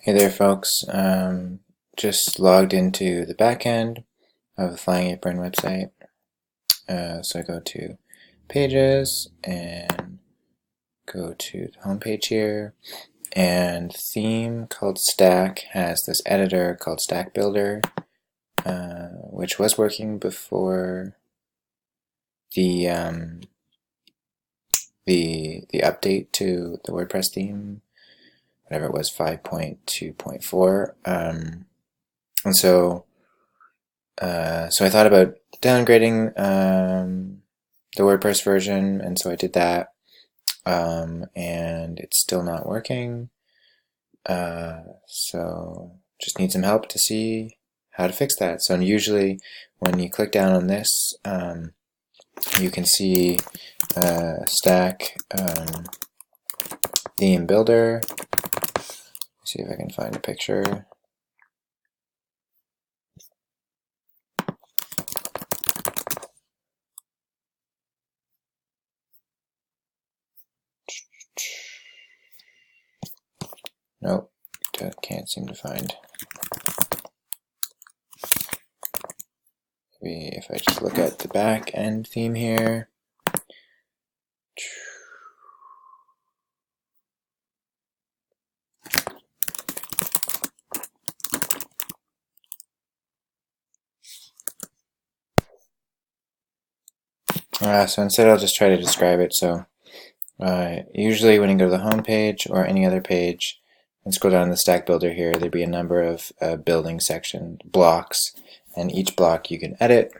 Hey there, folks. Just logged into the backend of the Flying Apron website. So I go to Pages and go to the homepage here. And the theme called Stack has this editor called Stack Builder, which was working before the update to the WordPress theme, whatever it was, 5.2.4. And so I thought about downgrading the WordPress version, and so I did that, and it's still not working. So just need some help to see how to fix that. So usually when you click down on this, you can see Stack Theme Builder. Let's see if I can find a picture. Nope, can't seem to find. Maybe if I just look at the back end theme here. So instead I'll just try to describe it. So usually when you go to the home page or any other page and scroll down the Stack Builder here, there'd be a number of building section blocks, and each block you can edit.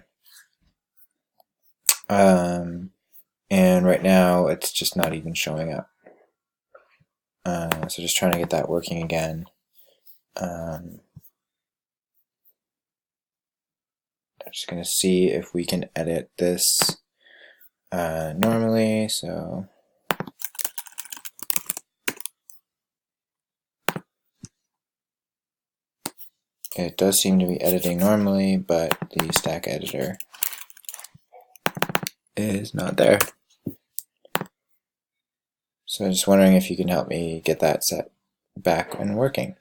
And right now it's just not even showing up. So just trying to get that working again. I'm just going to see if we can edit this normally. So it does seem to be editing normally, but the Stack editor is not there. So I'm just wondering if you can help me get that set back and working.